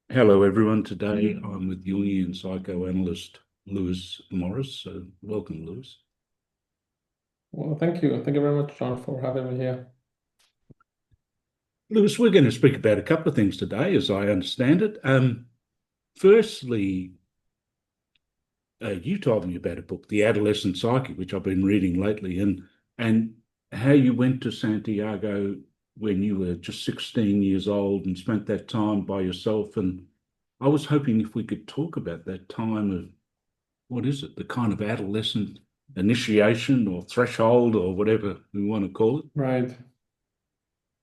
Hello, everyone. Today I'm with Jungian Psychoanalyst Luis Moris. So, welcome, Luis. Well, thank you. Thank you very much, John, for having me here. Luis, we're going to speak about a couple of things today, as I understand it. Firstly, you told me about a book, The Adolescent Psyche, which I've been reading lately, and how you went to Santiago when you were just 16 years old and spent that time by yourself. And I was hoping if we could talk about that time of what is it, the kind of adolescent initiation or threshold or whatever we want to call it. Right.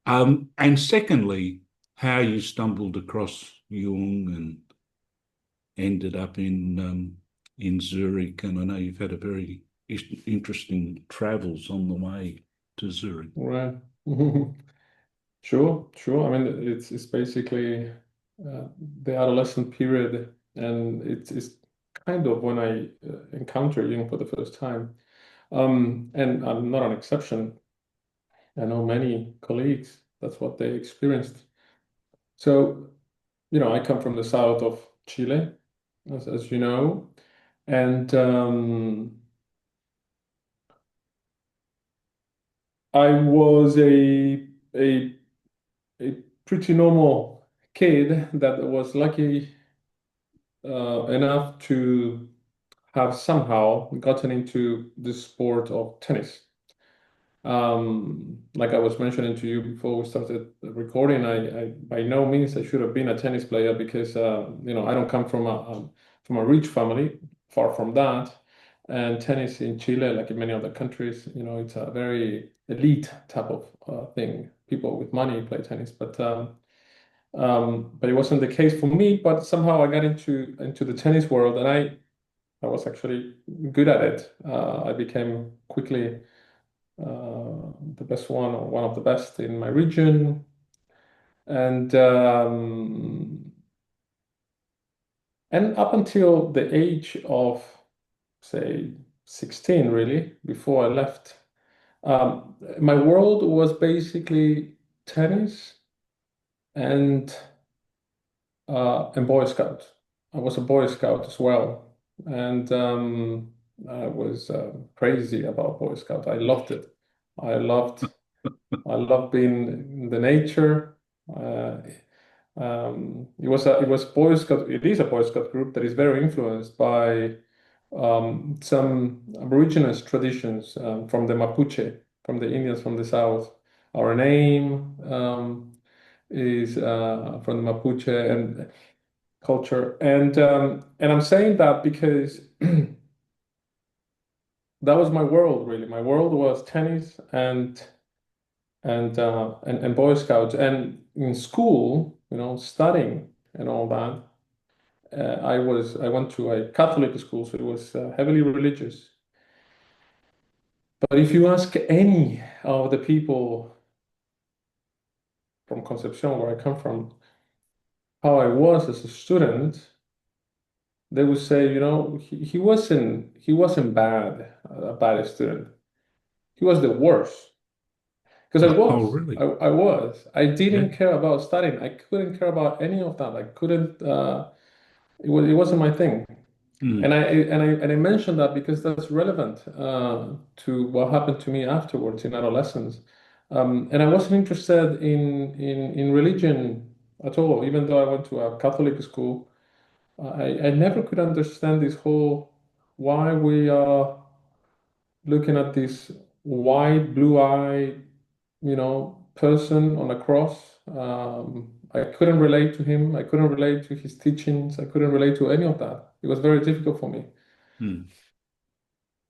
And secondly, how you stumbled across Jung and ended up in Zurich. And I know you've had a very interesting travels on the way to Zurich. Right. Sure, sure. I mean, it's basically the adolescent period, and it's kind of when I encountered Jung for the first time. And I'm not an exception. I know many colleagues, that's what they experienced. So, I come from the south of Chile, as you know, and I was a a pretty normal kid that was lucky enough to have somehow gotten into the sport of tennis. Like I was mentioning to you before we started recording, I by no means I should have been a tennis player because I don't come from a rich family, far from that. And tennis in Chile, like in many other countries, it's a very elite type of thing. People with money play tennis, but it wasn't the case for me. But somehow I got into the tennis world, and I was actually good at it. I became quickly the best one or one of the best in my region. And up until the age of, say, 16, really, before I left, my world was basically tennis and Boy Scout. I was a Boy Scout as well, and I was crazy about Boy Scout. I loved it. I loved I loved being in the nature. It was Boy Scout. It is a Boy Scout group that is very influenced by some Aboriginal traditions from the Mapuche, from the Indians from the south. Our name is from the Mapuche and culture, and I'm saying that because that was my world, really. My world was tennis and Boy Scouts. And in school, studying and all that, I went to a Catholic school, so it was heavily religious. But if you ask any of the people from Concepcion, where I come from, how I was as a student, they would say, he wasn't bad, a bad student. He was the worst. Because I Oh, was, I, really? I was. I Yeah. didn't care about studying. I couldn't care about any of that. I couldn't. It wasn't my thing. And Mm. I mentioned that because that's relevant to what happened to me afterwards in adolescence. And I wasn't interested in religion at all, even though I went to a Catholic school. I never could understand this whole why we are looking at this white, blue-eyed, person on a cross. I couldn't relate to him. I couldn't relate to his teachings. I couldn't relate to any of that. It was very difficult for me. Mm.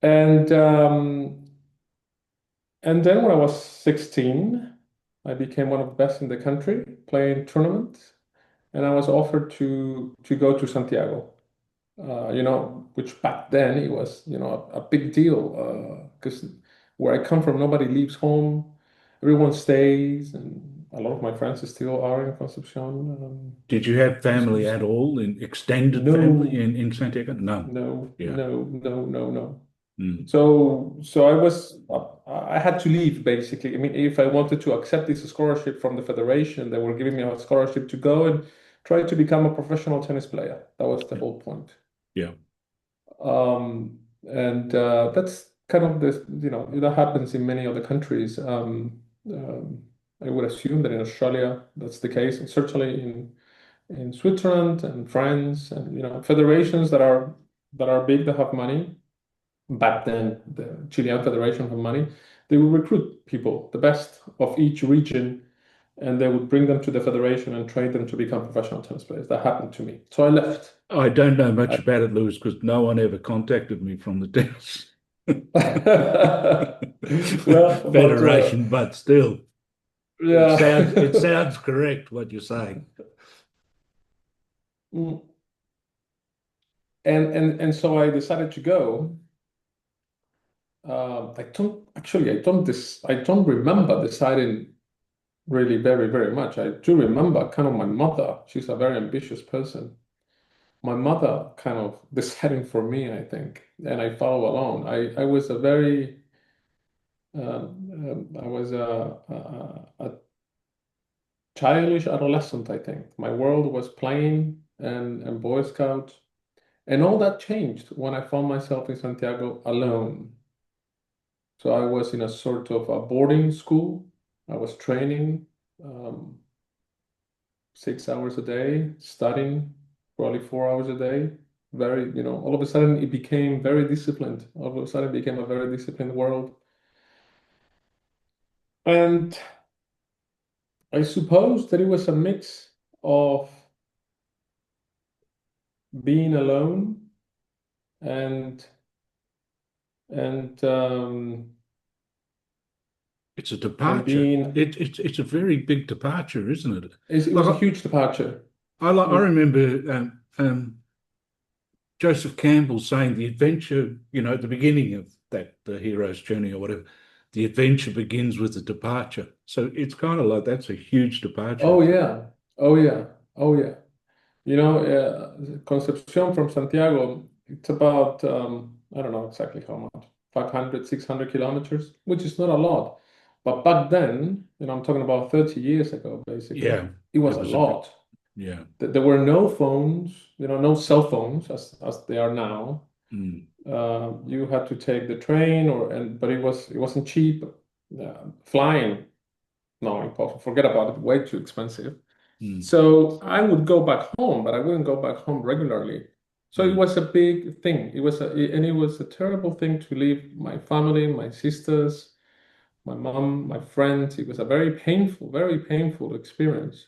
And um, and then when I was 16, I became one of the best in the country playing tournaments, and I was offered to go to Santiago. Which back then it was, a big deal because where I come from, nobody leaves home, everyone stays, and a lot of my friends still are in Concepcion. Did you have So, family at all, in extended family no, in Santiago? No. no, Yeah. no, no, no, no. Mm. So I had to leave basically. I mean, if I wanted to accept this scholarship from the federation, they were giving me a scholarship to go, and try to become a professional tennis player. That was the whole point. Yeah. And that's kind of this, that happens in many other countries. I would assume that in Australia that's the case, and certainly in Switzerland and France, and federations that are big, that have money. Back then, the Chilean Federation had money. They would recruit people, the best of each region, and they would bring them to the federation and train them to become professional tennis players. That happened to me. So I left. I don't know I- much about it, Lewis, because no one ever contacted me from the tennis Well, federation, but still, it yeah. sounds correct what you're saying. Mm. And so I decided to go. I don't remember deciding really very, very much. I do remember kind of my mother. She's a very ambitious person. My mother kind of deciding for me, I think, and I follow along. I was a very I was a childish adolescent, I think. My world was playing and Boy Scouts, and all that changed when I found myself in Santiago alone. So I was in a sort of a boarding school. I was training 6 hours a day, studying probably 4 hours a day. Very, all of a sudden it became very disciplined. All of a sudden it became a very disciplined world. And I suppose that it was a mix of being alone and and um, It's a and departure. being It's a very big departure, isn't it? it was a Like huge departure. I Mm. remember Joseph Campbell saying the adventure, at the beginning of the hero's journey or whatever, the adventure begins with the departure. So it's kind of like that's a huge departure. Oh yeah, oh yeah, oh yeah. Concepcion from Santiago, it's about, I don't know exactly how much, 500, 600 kilometers, which is not a lot. But back then, I'm talking about 30 years ago, basically, Yeah, it it was a was a bit. lot. Yeah. There were no phones, no cell phones as they are now. Mm, You had to take the train, but it wasn't cheap. Flying, no, impossible. Forget about it. Way too expensive. mm, So I would go back home, but I wouldn't go back home regularly. So it mm. was a big thing. And it was a terrible thing to leave my family, my sisters, my mom, my friends. It was a very painful experience.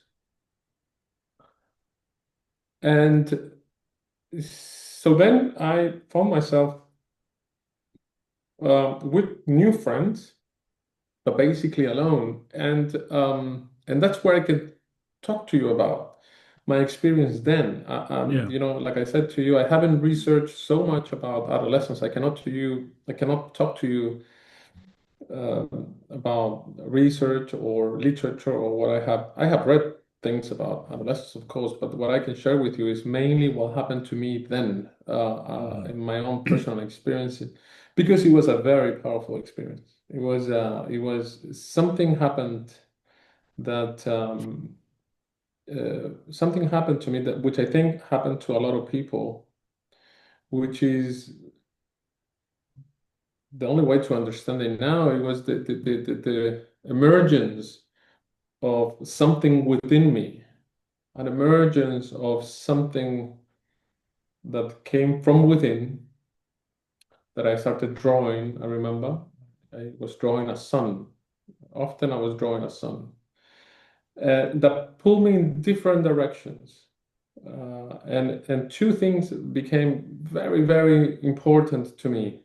And so then I found myself with new friends, but basically alone. And that's where I could talk to you about my experience then. Yeah. Like I said to you, I haven't researched so much about adolescence. I cannot talk to you about research or literature or what I have. I have read things about adolescence, of course, but what I can share with you is mainly what happened to me then, Mm. in my own personal experience, because it was a very powerful experience. It was something happened that something happened to me that which I think happened to a lot of people, which is the only way to understand it now. It was the emergence of something within me, an emergence of something that came from within that I started drawing. I remember I was drawing a sun. Often I was drawing a sun that pulled me in different directions. And two things became very, very important to me.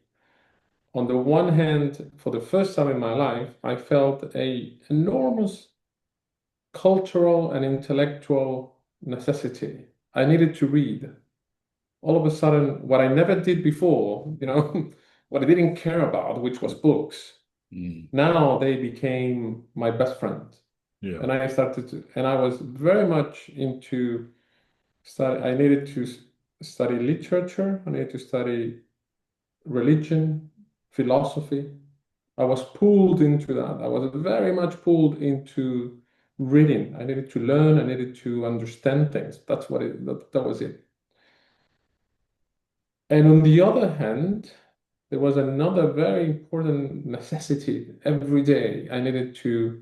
On the one hand, for the first time in my life, I felt a enormous cultural and intellectual necessity. I needed to read. All of a sudden, what I never did before, what I didn't care about, which was books, Mm. now they became my best friend. Yeah. And I was very much into study. I needed to study literature. I needed to study religion, philosophy. I was pulled into that. I was very much pulled into reading. I needed to learn. I needed to understand things. That was it. And on the other hand, there was another very important necessity every day. I needed to,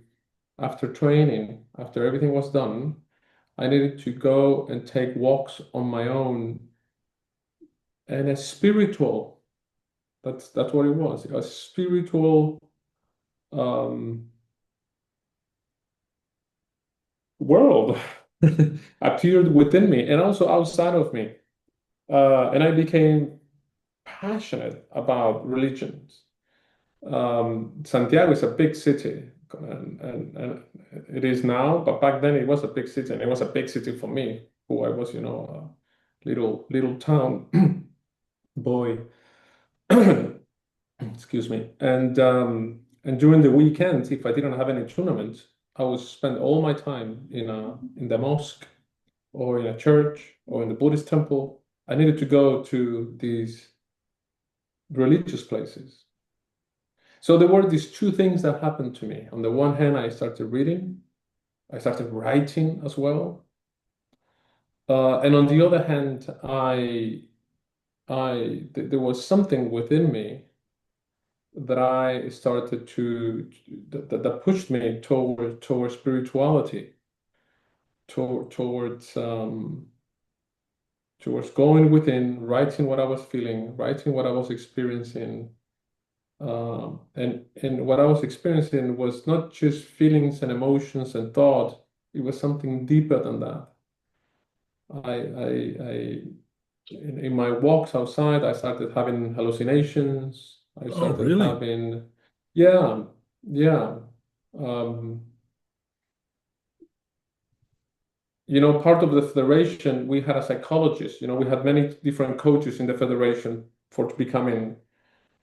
after training, after everything was done, I needed to go and take walks on my own and a spiritual, that's what it was, a spiritual um, world appeared within me and also outside of me. And I became passionate about religions. Santiago is a big city, and it is now, but back then it was a big city, and it was a big city for me, who I was, a little town boy. Excuse me. And during the weekends, if I didn't have any tournaments, I would spend all my time in the mosque or in a church or in the Buddhist temple. I needed to go to these religious places. So there were these two things that happened to me. On the one hand, I started reading, I started writing as well. And on the other hand, there was something within me that I started that pushed me towards spirituality, towards towards going within, writing what I was feeling, writing what I was experiencing. And what I was experiencing was not just feelings and emotions and thought, it was something deeper than that. I in my walks outside, I started having hallucinations. I Oh, started really? having, yeah, yeah. Um, Part of the federation, we had a psychologist. We had many different coaches in the federation for becoming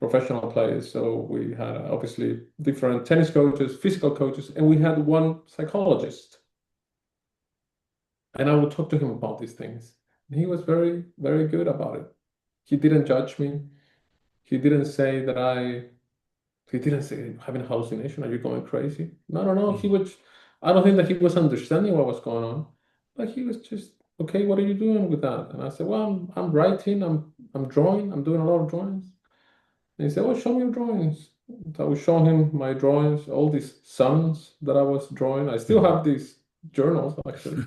professional players. So we had obviously different tennis coaches, physical coaches, and we had one psychologist. And I would talk to him about these things. And he was very, very good about it. He didn't judge me. He didn't say that he didn't say, having a hallucination, are you going crazy? No, no, no. Mm. I don't think that he was understanding what was going on. But he was just, okay, what are you doing with that? And I said, well, I'm writing, I'm drawing, I'm doing a lot of drawings. And he said, well, show me your drawings. So I was showing him my drawings, all these suns that I was drawing. I still have these journals, actually.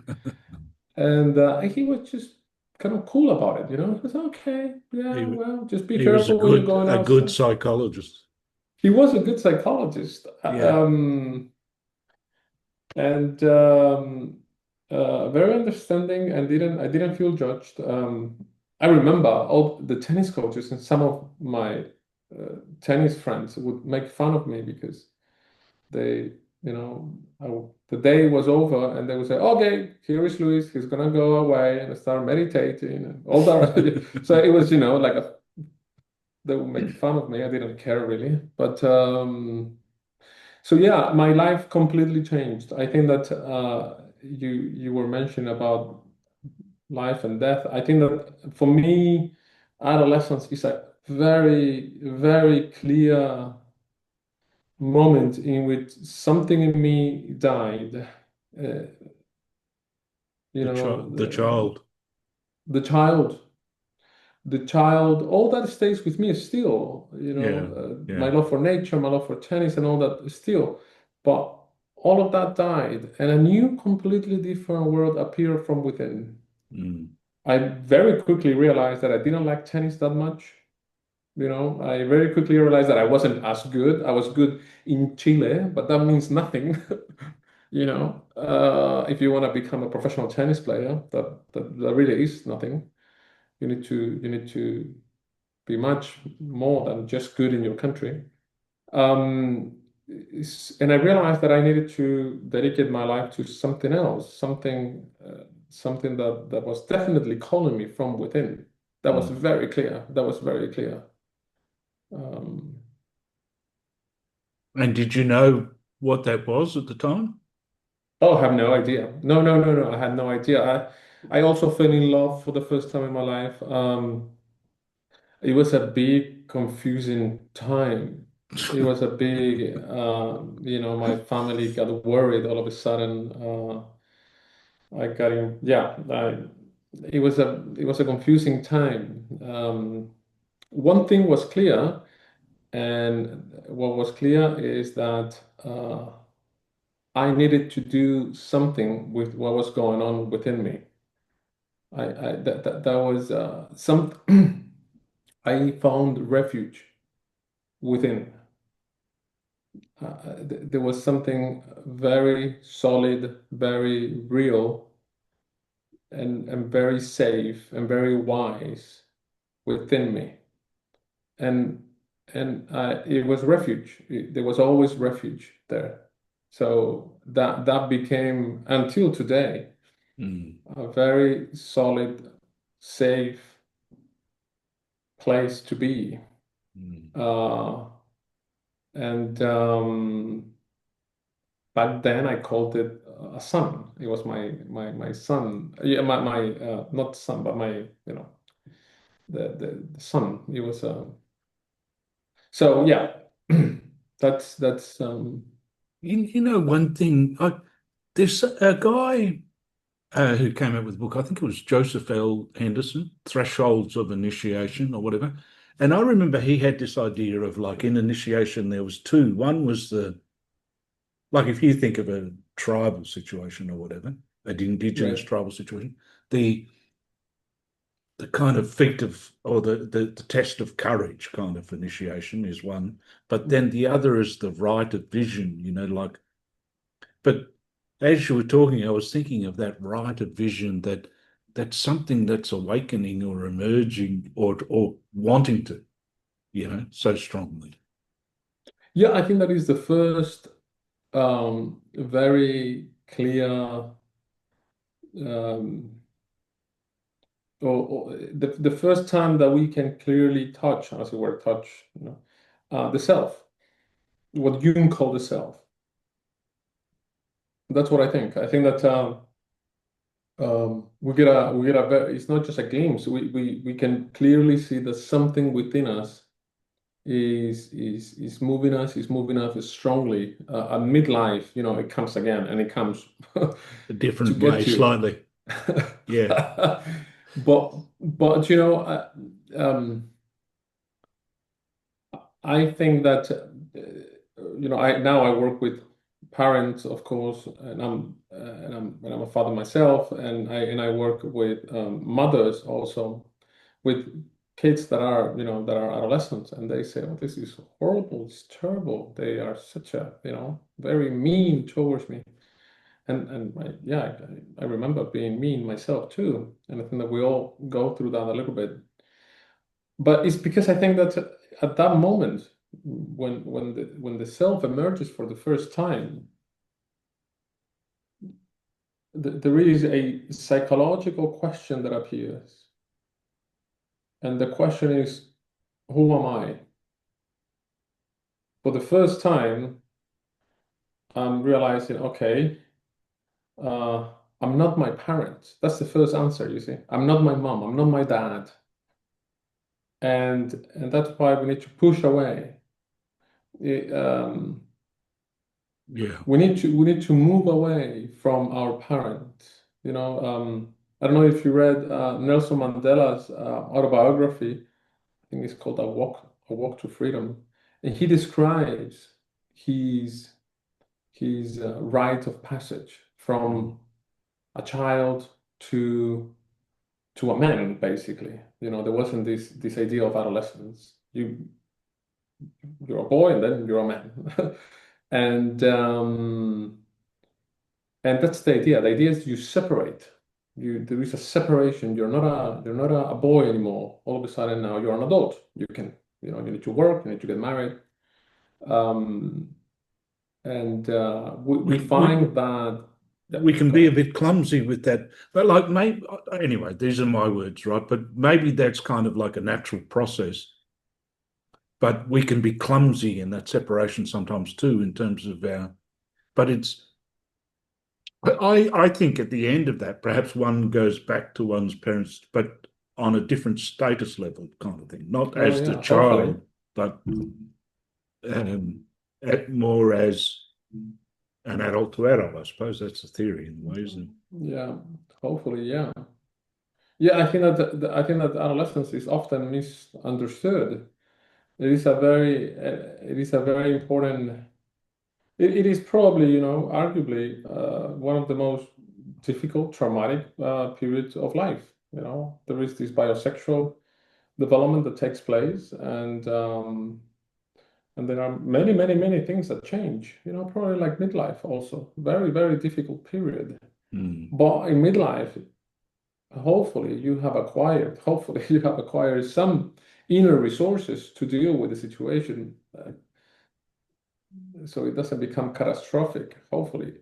And he was just kind of cool about it, He was okay, yeah, He well, just be he was careful when you're going a good outside. psychologist. He was a good psychologist, Yeah. and very understanding, and I didn't feel judged. I remember all the tennis coaches and some of my tennis friends would make fun of me because they, the day was over and they would say, okay, here is Luis, he's gonna go away and start meditating and all that. So it was, they would make fun of me. I didn't care really. But so yeah, my life completely changed. I think that you were mentioning about life and death. I think that for me, adolescence is a very, very clear moment in which something in me died. Uh, The child. the child, all that stays with me still. Yeah. My Yeah. love for nature, my love for tennis, and all that still. But all of that died, and a new, completely different world appeared from within. Mm. I very quickly realized that I didn't like tennis that much. I very quickly realized that I wasn't as good. I was good in Chile, but that means nothing. If you want to become a professional tennis player, that really is nothing. You need to be much more than just good in your country. Um, and I realized that I needed to dedicate my life to something else, something that was definitely calling me from within. That was Mm. very clear. That was very clear. Um, And did you know what that was at the time? oh, I have no idea. No, no, no, no. I had no idea. I also fell in love for the first time in my life. It was a big, confusing time. it was a big, my family got worried all of a sudden. I got in, yeah, it was a confusing time. One thing was clear, and what was clear is that I needed to do something with what was going on within me. That was some. I found refuge within. There was something very solid, very real, and very safe and very wise within me. And it was refuge. There was always refuge there. So that became, until today, Mm, a very solid, safe place to be. mm. Uh, and back then I called it a son. It was my son. Yeah, my not son, but my the son. It was so yeah. That's You know, one thing, there's a guy who came out with a book, I think it was Joseph L. Henderson, Thresholds of Initiation or whatever. And I remember he had this idea of like in initiation, there was two. One was like if you think of a tribal situation or whatever, an indigenous right. tribal situation, the the kind of feat of or the test of courage kind of initiation is one. But then the other is the right of vision, like but as you were talking, I was thinking of that right of vision that's something that's awakening or emerging or wanting to, so strongly. Yeah, I think that is the first very clear um, or the first time that we can clearly touch, as it were, touch, the self, what Jung called the self. That's what I think. I think that we get a very, it's not just a glimpse. We can clearly see that something within us is moving us, is moving us strongly. At midlife, it comes again, and it comes A to different way, get you. slightly. Yeah. But I think that I work with parents, of course, and I'm a father myself, and I work with mothers also, with kids that are adolescents, and they say, "Oh, this is horrible, it's terrible. They are such a very mean towards me." I remember being mean myself too, and I think that we all go through that a little bit. But it's because I think that at that moment, when the self emerges for the first time, there is a psychological question that appears, and the question is, who am I? For the first time, I'm realizing, okay, uh, I'm not my parents. That's the first answer, you see. I'm not my mom. I'm not my dad. And that's why we need to push away. It, Yeah. we need to move away from our parents. I don't know if you read Nelson Mandela's autobiography. I think it's called A Walk to Freedom, and he describes his rite of passage Mm. from a child to a man, basically. There wasn't this idea of adolescence. You're a boy and then you're a man. And and that's the idea. The idea is you separate. There is a separation. You're not a boy anymore. All of a sudden now you're an adult. You need to work, you need to get married. Um, and we We we find that, yeah, we can go be a ahead. bit clumsy with that, but like maybe anyway, these are my words, right? But maybe that's kind of like a natural process. But we can be clumsy in that separation sometimes too, in terms of our. But I think at the end of that, perhaps one goes back to one's parents, but on a different status level, kind of thing, not Oh as the yeah, hopefully. child, but um, more as an adult to adult. I suppose that's the theory in a way, isn't it? Yeah, hopefully, yeah. Yeah, I think that I think that adolescence is often misunderstood. It is a very important. It is probably, arguably one of the most difficult, traumatic periods of life. There is this biosexual development that takes place, and there are many, many, many things that change. Probably like midlife also, very, very difficult period. Mm. But in midlife, hopefully you have acquired some inner resources to deal with the situation, so it doesn't become catastrophic, hopefully.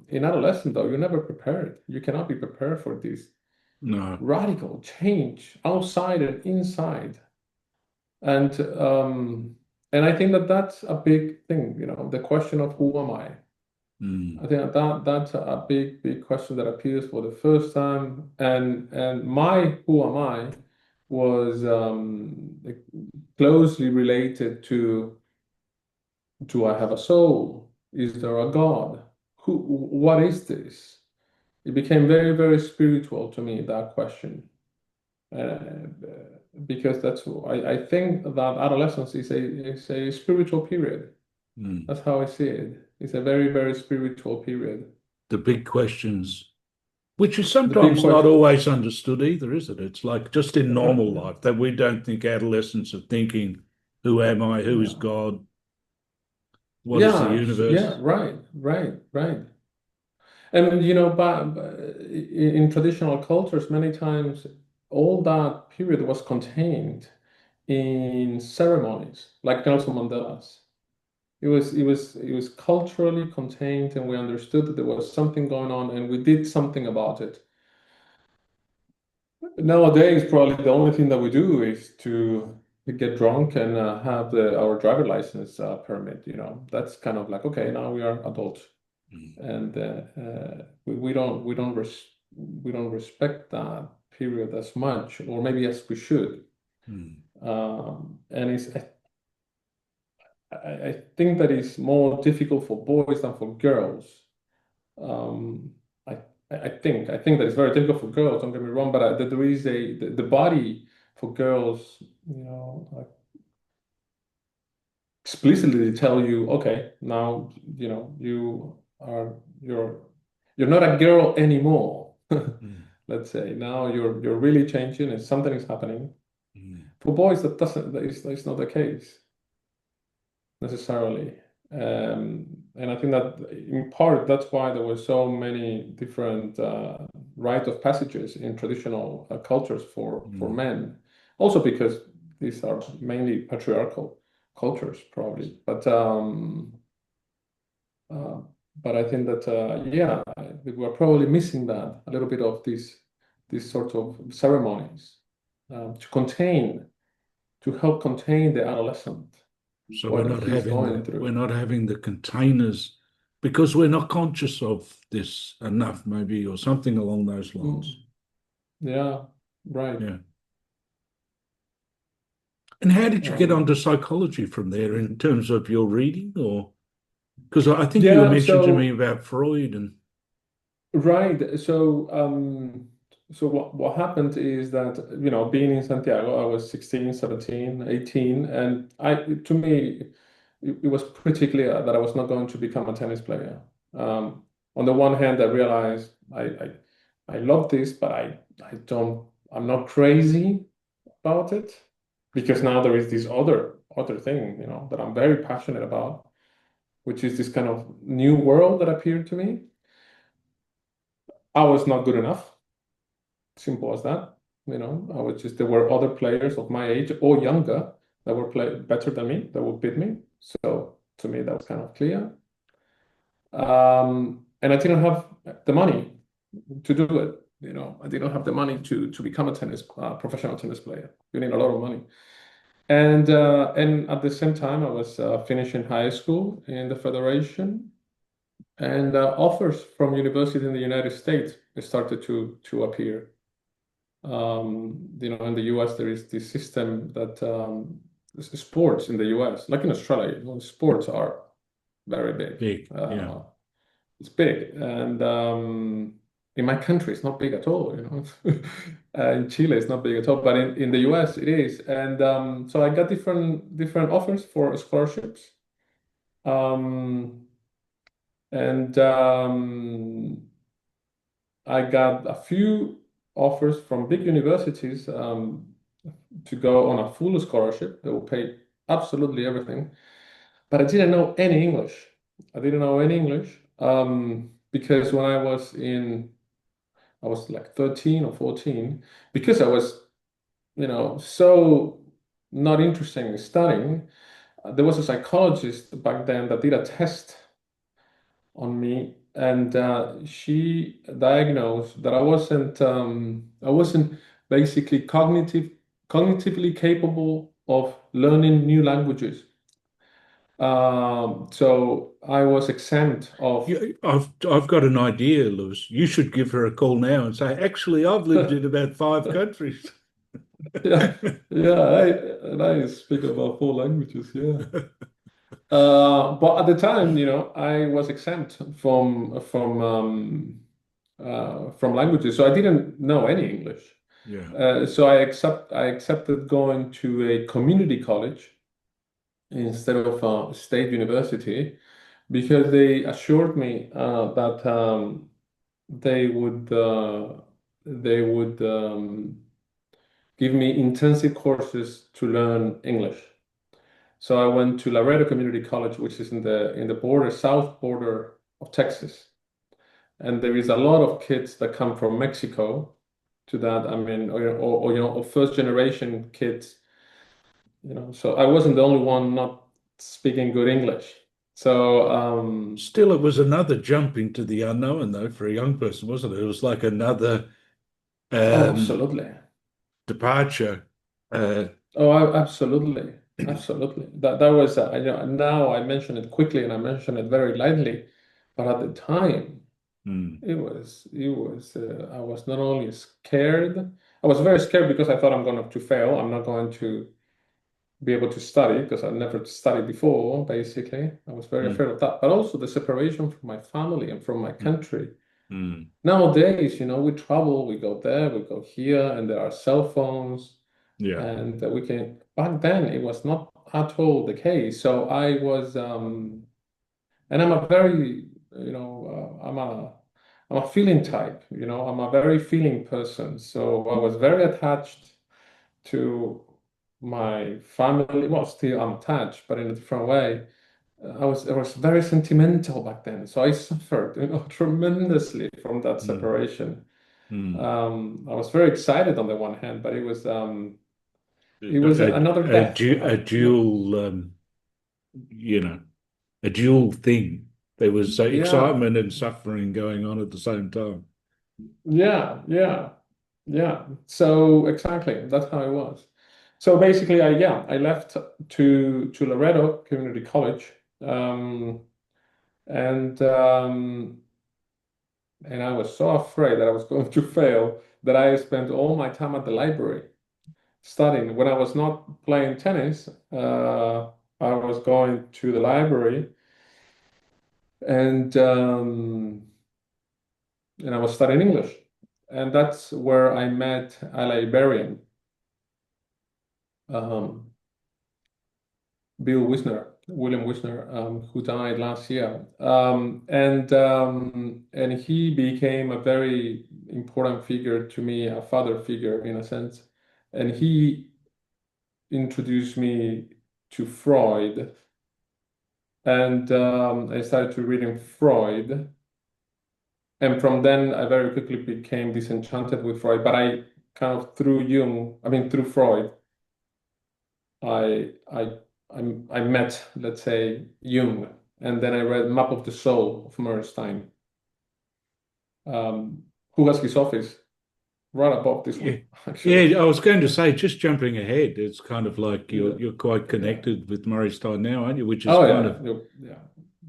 In adolescent, though, you're never prepared. You cannot be prepared for this No. radical change outside and inside. And I think that that's a big thing, the question of who am I? Mm. I think that's a big, big question that appears for the first time. And my who am I was closely related to, do I have a soul? Is there a God? What is this? It became very, very spiritual to me, that question. Uh, because I think that adolescence is a spiritual period. Mm. That's how I see it. It's a very, very spiritual period. The big questions, which is The big sometimes not question. always understood either, is it? It's like just in Yeah, normal life that we don't think adolescents are thinking, who am I? Who is yeah, God? What is the yeah, yeah. universe? Right, right, right. And in traditional cultures, many times all that period was contained in ceremonies, like Nelson Mandela's. It was culturally contained, and we understood that there was something going on, and we did something about it. Nowadays, probably the only thing that we do is to get drunk and have our driver license permit. That's kind of like, okay, now we are adults, Mm. and we don't respect that period as much, or maybe as we should. Mm. And I think that it's more difficult for boys than for girls. Um, I I think that it's very difficult for girls. Don't get me wrong, but that there is the body for girls, like explicitly tell you, okay, now you're you're not a girl anymore. Mm. Let's say now you're really changing and something is happening. Mm. For boys, that is not the case necessarily. And I think that in part that's why there were so many different rite of passages in traditional cultures for Mm. men. Also because these are mainly patriarchal cultures, probably. Uh, but I think that yeah, we're probably missing that a little bit of these sorts of ceremonies to help contain the adolescent, So whatever he's going we're through. not having the containers because we're not conscious of this enough, maybe, or something along those lines. Mm, yeah, right. Yeah. And how did you get onto Um, psychology from there in terms of your reading, or because I think you were yeah, mentioning to me so about Freud and right. So what happened is that, being in Santiago, I was 16, 17, 18, and to me, it was pretty clear that I was not going to become a tennis player. On the one hand, I realized I love this, but I'm not crazy about it, because now there is this other thing, that I'm very passionate about, which is this kind of new world that appeared to me. I was not good enough, simple as that. There were other players of my age or younger that were better than me, that would beat me. So to me, that was kind of clear. And I didn't have the money to do it. I didn't have the money to become a professional tennis player. You need a lot of money. And at the same time, I was finishing high school in the Federation, and offers from universities in the United States started to appear. In the US, there is this system that sports in the US, like in Australia, sports are very big. Big. Yeah. It's big, and in my country, it's not big at all. In Chile, it's not big at all, but in the US, it is. And so I got different offers for scholarships, um, and I got a few offers from big universities to go on a full scholarship. They will pay absolutely everything, but I didn't know any English. I didn't know any English because when I was like 13 or 14, because I was, so not interested in studying. There was a psychologist back then that did a test on me, and she diagnosed that I wasn't basically cognitively capable of learning new languages. So I was exempt of. Yeah, I've got an idea, Lewis. You should give her a call now and say, actually, I've lived in about 5 countries. Yeah, yeah, and I speak about 4 languages, yeah. But at the time, I was exempt from languages, so I didn't know any English. Yeah. So I accepted going to a community college instead of a state university because they assured me that they would give me intensive courses to learn English. So I went to Laredo Community College, which is in the south border of Texas. And there is a lot of kids that come from Mexico to that. I mean, or first generation kids, So I wasn't the only one not speaking good English. So Still, it was another jump into the unknown, though, for a young person, wasn't it? It was like another oh, um, absolutely. departure. Uh, Oh, absolutely, absolutely. That was now I mention it quickly and I mention it very lightly, but at the time hmm, I was not only scared, I was very scared because I thought I'm going to fail. I'm not going to be able to study because I've never studied before, basically. I was very hmm, afraid of that, but also the separation from my family and from my hmm, country. hmm. Nowadays, we travel, we go there, we go here, and there are cell phones, Yeah. and we can. Back then, it was not at all the case. So I was, and I'm a very, I'm a feeling type. I'm a very feeling person. So I was very attached to my family. Well, still I'm attached, but in a different way. I was very sentimental back then, so I suffered, tremendously from that Hmm, separation. hmm. I was very excited on the one hand, but it was another death. A dual, you know, a dual thing. There was Yeah, excitement and suffering going on at the same time. yeah, yeah, yeah. So exactly, that's how it was. So basically, I left to Laredo Community College, um, and um, and I was so afraid that I was going to fail that I spent all my time at the library studying. When I was not playing tennis, I was going to the library and um, and I was studying English, and that's where I met a librarian, um, William Wisner, who died last year, and he became a very important figure to me, a father figure in a sense, and he introduced me to Freud, and I started to reading Freud, and from then I very quickly became disenchanted with Freud. But I kind of through Freud, I I I met, let's say, Jung, and then I read Map of the Soul of Merenstein, who has his office right above this Yeah. one, actually. Yeah, I was going to say, just jumping ahead, it's kind of like Yeah, you're quite yeah. connected with Morris now, aren't you? Which is Oh kind yeah, of yeah,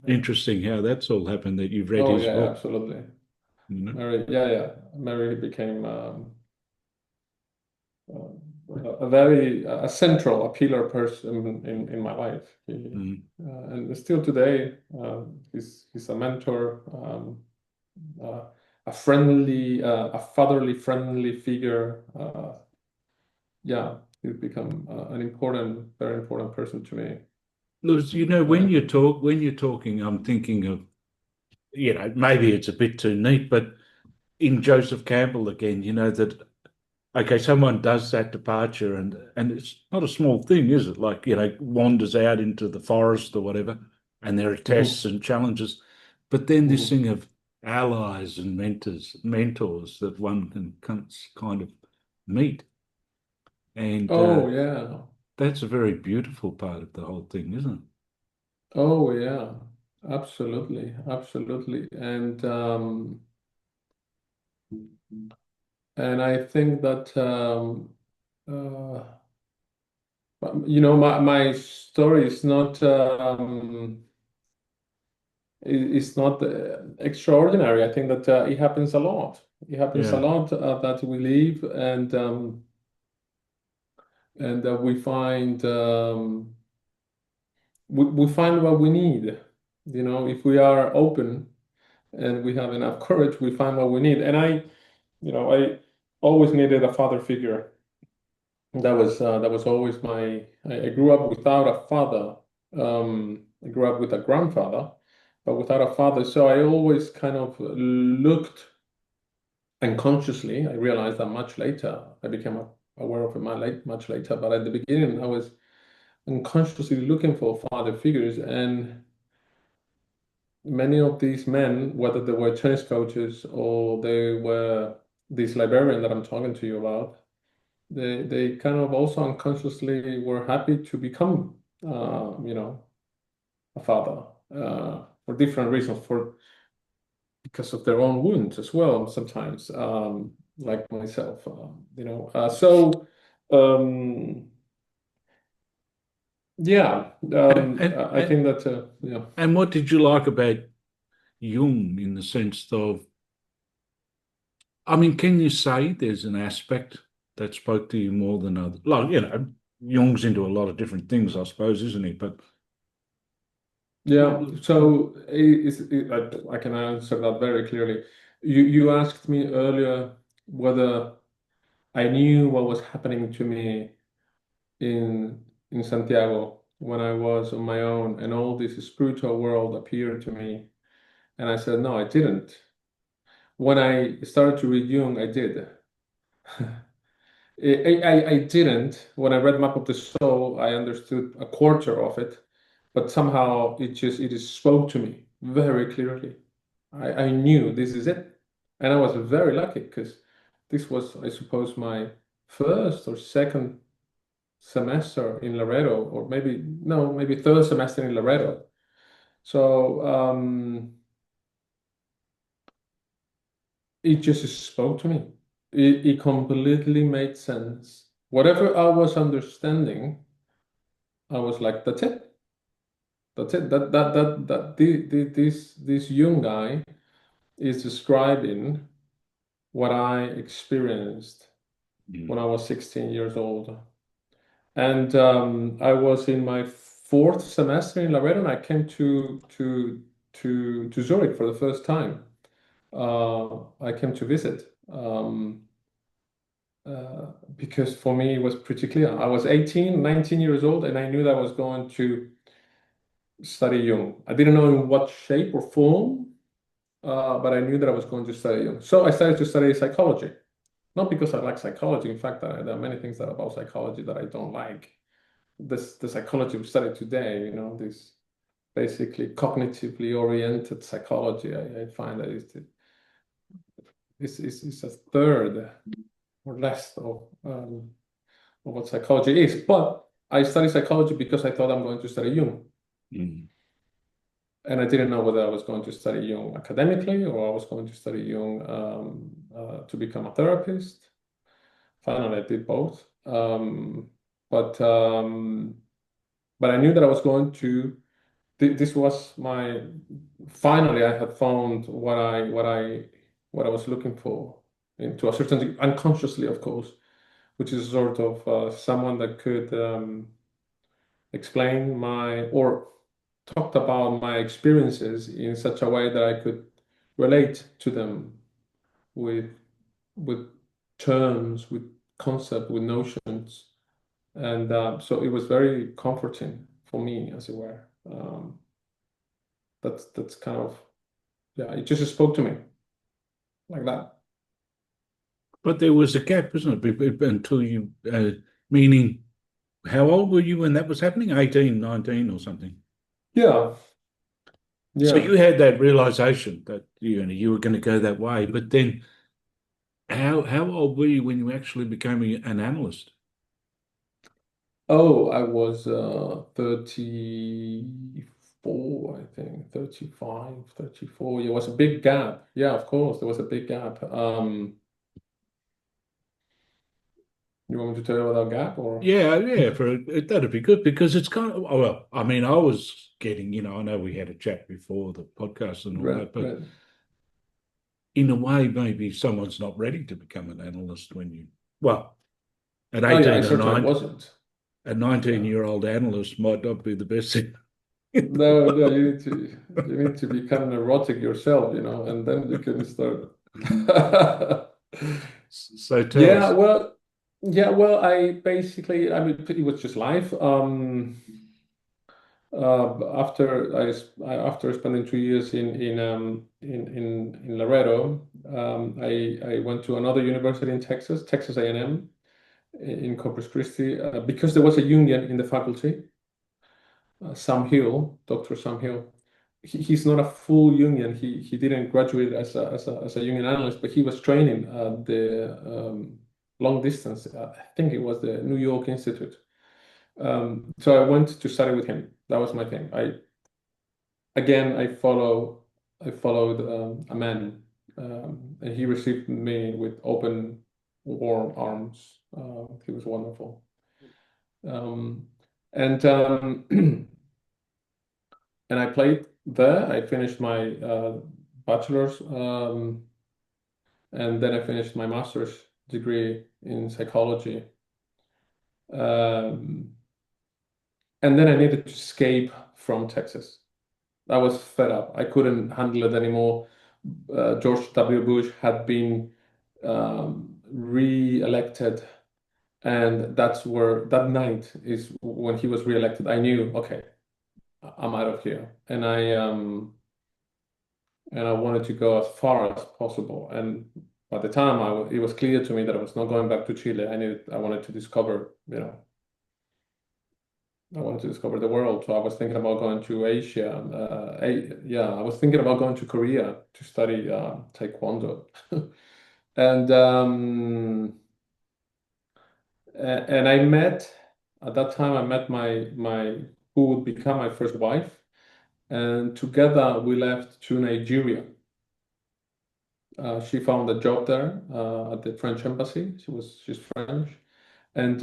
yeah. interesting how that's all happened, that you've read Oh his yeah, book, absolutely. you know? Mary, yeah, yeah. Mary became a very central, a pillar person in my life. And still today, he's a mentor, uh, a friendly, a fatherly friendly figure. Yeah, he's become an important, very important person to me. Look, when you're talking, I'm thinking of, maybe it's a bit too neat, but in Joseph Campbell again, that okay, someone does that departure, and it's not a small thing, is it? Like, wanders out into the forest or whatever, and there are tests Mhm, and challenges. But then this mhm. thing of allies and mentors that one can kind of meet. And Oh yeah. that's a very beautiful part of the whole thing, isn't Oh yeah. Absolutely. Absolutely. And I think that uh, my story is not is not extraordinary. I think that it happens a lot. It it? happens a Yeah. lot that we live and we find we find what we need. If we are open and we have enough courage, we find what we need. And I always needed a father figure. That was always my. I grew up without a father. I grew up with a grandfather, but without a father. So I always kind of looked unconsciously. I realized that much later. I became aware of it much later. But at the beginning, I was unconsciously looking for father figures, and many of these men, whether they were tennis coaches or they were this librarian that I'm talking to you about, they kind of also unconsciously were happy to become, a father for different reasons, for because of their own wounds as well. Sometimes, like myself, um, yeah, I And think that yeah. and what did you like about Jung in the sense of, I mean, can you say there's an aspect that spoke to you more than others? Like, Jung's into a lot of different things, I suppose, isn't he? But Yeah, so I can answer that very clearly. You asked me earlier whether I knew what was happening to me in Santiago when I was on my own, and all this spiritual world appeared to me. And I said, no, I didn't. When I started to read Jung, I did. I didn't. When I read Map of the Soul, I understood a quarter of it, but somehow it just spoke to me very clearly. I knew this is it. And I was very lucky because this was, I suppose, my first or second semester in Laredo, or maybe, no, maybe third semester in Laredo. So it just spoke to me. It completely made sense. Whatever I was understanding, I was like, that's it. That's it. This young guy is describing what I experienced when I was 16 years old. And I was in my fourth semester in Laredo, and I came to Zurich for the first time. I came to visit because for me it was pretty clear. I was 18, 19 years old, and I knew that I was going to study Jung. I didn't know in what shape or form, but I knew that I was going to study Jung. So I started to study psychology. Not because I like psychology. In fact, there are many things that about psychology that I don't like. The psychology we study today, this basically cognitively oriented psychology, I find that it's a third or less of what psychology is. But I study psychology because I thought I'm going to study Jung. mm, And I didn't know whether I was going to study Jung academically or I was going to study Jung to become a therapist. Finally, I did both. But but I knew that I was going to. This was my. Finally, I had found what I was looking for, into a certain unconsciously, of course. which is sort of someone that could explain or talked about my experiences in such a way that I could relate to them with with terms, with concept, with notions, and so it was very comforting for me, as it were. That's kind of, yeah, it just spoke to me like that. But there was a gap, isn't it, until you, meaning, how old were you when that was happening? 18, 19 or something? Yeah, So yeah. you had that realization that you were going to go that way, but then how old were you when you actually became an analyst? Oh, I was 34, I think, 35, 34. It was a big gap. Yeah, of course, there was a big gap. You want me to tell you about that gap or? Yeah, yeah, that'd be good because it's kind of, oh, well, I mean, I was getting, I know we had a chat before the podcast and all Right, that, but right. in a way, maybe someone's not ready to become an analyst well, at Oh yeah, I 18 or certainly 9, wasn't. a Yeah. 19-year-old analyst might not be the best thing. No, no, you need to become neurotic yourself, and then you can start. So tell Yeah, us. I basically, I mean, it was just life. After spending 2 years in Laredo, I went to another university in Texas, Texas A&M, in Corpus Christi, because there was a Jungian in the faculty, Sam Hill, Dr. Sam Hill. He's not a full Jungian. He didn't graduate as a Jungian analyst, but he was training at the long distance. I think it was the New York Institute. So I went to study with him. That was my thing. I followed a man, and he received me with open, warm arms. He was wonderful. Um, and and I played there. I finished my bachelor's, and then I finished my master's degree in psychology. Um, and then I needed to escape from Texas. I was fed up. I couldn't handle it anymore. George W. Bush had been re-elected, and that night is when he was re-elected. I knew, okay, I'm out of here, and I wanted to go as far as possible. And by the time it was clear to me that I was not going back to Chile. I wanted to discover, I wanted to discover the world. So I was thinking about going to Asia. Yeah, I was thinking about going to Korea to study Taekwondo. And and I met at that time I met my who would become my first wife, and together we left to Nigeria. She found a job there at the French embassy. She's French, and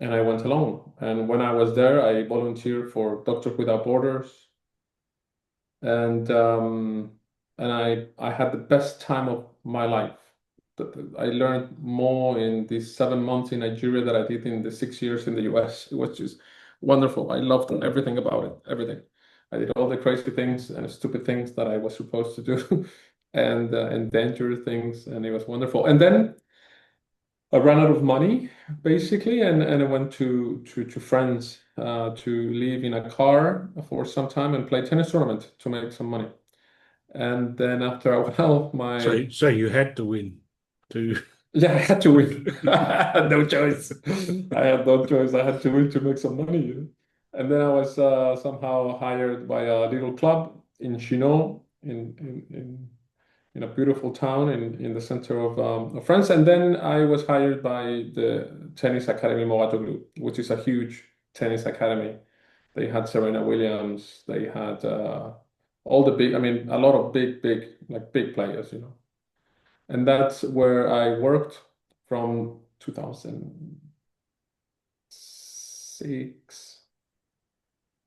I went alone. And when I was there, I volunteered for Doctors Without Borders, and I had the best time of my life. I learned more in these 7 months in Nigeria than I did in the 6 years in the US. It was just wonderful. I loved everything about it, everything. I did all the crazy things and stupid things that I was supposed to do, and dangerous things, and it was wonderful. And then I ran out of money, basically, and I went to friends to live in a car for some time and play tennis tournament to make some money. And then after a while, So you had to win to. yeah, I had to win. I had no choice. I had no choice. I had to win to make some money. And then I was somehow hired by a little club in Chinon, in a beautiful town in the center of France. And then I was hired by the Tennis Academy Mogatoglu, which is a huge tennis academy. They had Serena Williams. They had all the big, I mean, a lot of big players. And that's where I worked from 2006,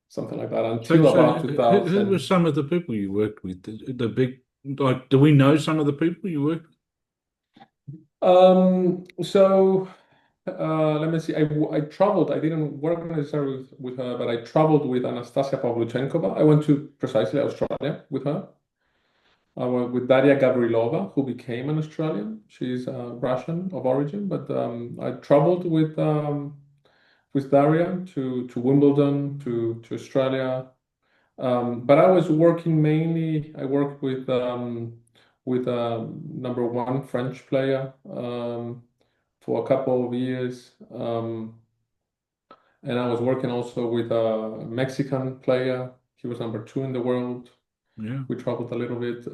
something like that, So, until so about who were 2000. some of the people you worked with? The big, like, do we know some of the people you worked with? So let me see. I traveled. I didn't work necessarily with her, but I traveled with Anastasia Pavluchenkova. I went to precisely Australia with her. I went with Daria Gavrilova, who became an Australian. She's Russian of origin, but I traveled with Daria to Wimbledon, to Australia. But I was working mainly. I worked with number one French player for a couple of years, and I was working also with a Mexican player. He was number two in the world. Yeah. We traveled a little bit.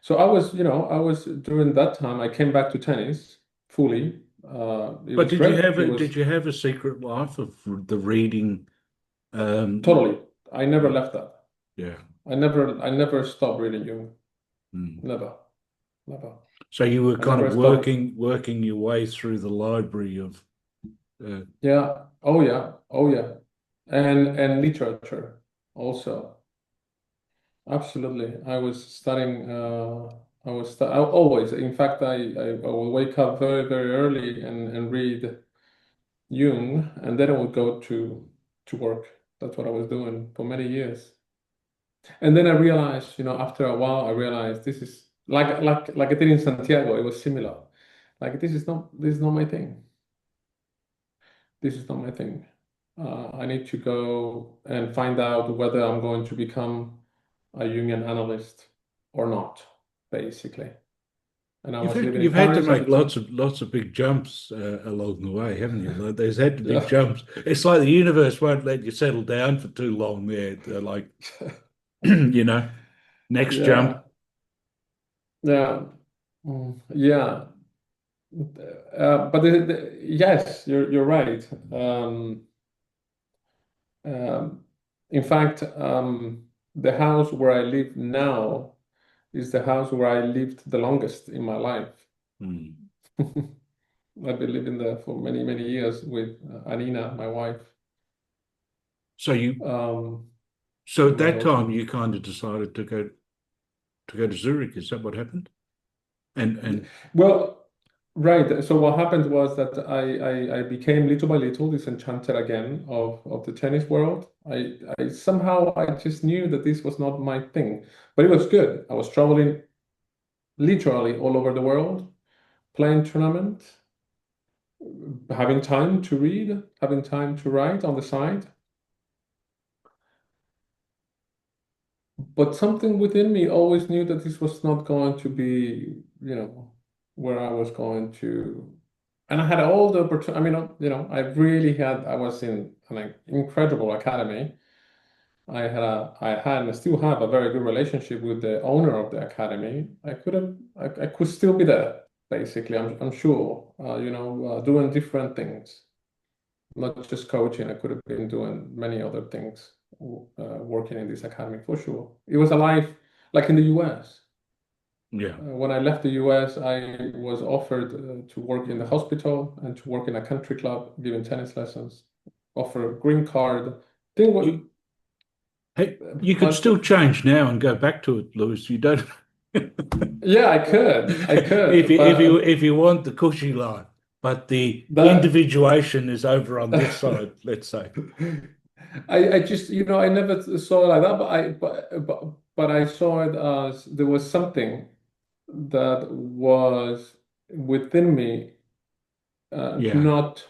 So I was, I was during that time. I came back to tennis fully. It But was did you great. have It a was did you have a secret life of the reading? totally. I never Yeah. left that. Yeah. I never stopped reading Jung. Mm. Never, never. So you were I kind never of stopped. working your way through the library of uh, Yeah. Oh yeah. Oh yeah. And literature also. Absolutely. I was studying. I always. In fact, I will wake up very very early and read Jung, and then I would go to work. That's what I was doing for many years. And then I realized, after a while, I realized this is like I did in Santiago. It was similar. Like this is not my thing. This is not my thing. I need to go and find out whether I'm going to become a Jungian analyst or not, basically. And I was living in you've had to Paris at make the time. lots of big jumps along the way, haven't you? Like, there's had to be Yeah. jumps. It's like the universe won't let you settle down for too long there. They're like, next jump. Yeah. Yeah. Yeah. But yes, you're right. Um, in fact, the house where I live now is the house where I lived the longest in my life. Hmm. I've been living there for many, many years with Anina, my wife, So you um, so at and my that time daughter. you kind of decided to go to Zurich. Is that what happened? And Well, right. So what happened was that I became little by little disenchanted again of the tennis world. I somehow I just knew that this was not my thing, but it was good. I was traveling literally all over the world, playing tournaments, having time to read, having time to write on the side. But something within me always knew that this was not going to be, where I was going to. And I had all the opportunity. I mean, I really had, I was in an incredible academy. I had and I still have a very good relationship with the owner of the academy. I could still be there, basically. I'm sure, doing different things, not just coaching. I could have been doing many other things, working in this academy for sure. It was a life like in the US. yeah. When I left the US, I was offered to work in the hospital and to work in a country club, giving tennis lessons, offer a green card. Thing what, You, hey, you could but still change now and go back to it, Lewis. You don't. yeah, I could, If you want the cushy life, but the that individuation is over on this side, let's say. I just I never saw it like that, but I saw it as there was something that was within me, Yeah. not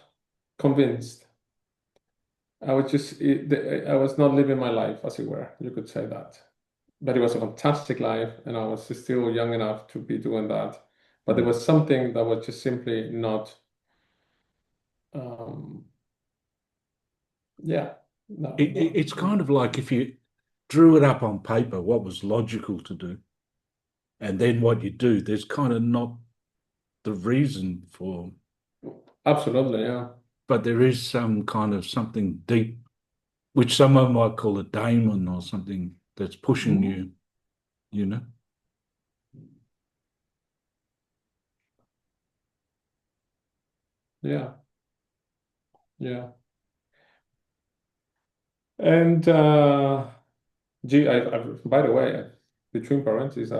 convinced. I was not living my life, as it were. You could say that. But it was a fantastic life, and I was still young enough to be doing that. But there Mm. was something that was just simply not, um, yeah, no, no, It's kind of like if you drew it up on paper, what was logical to do, and then what you do, there's kind of not the reason for, absolutely, yeah. but there is some kind of something deep, which someone might call a daemon or something that's pushing Mhm. you, you know? Yeah, yeah. And gee, by the way, between parentheses,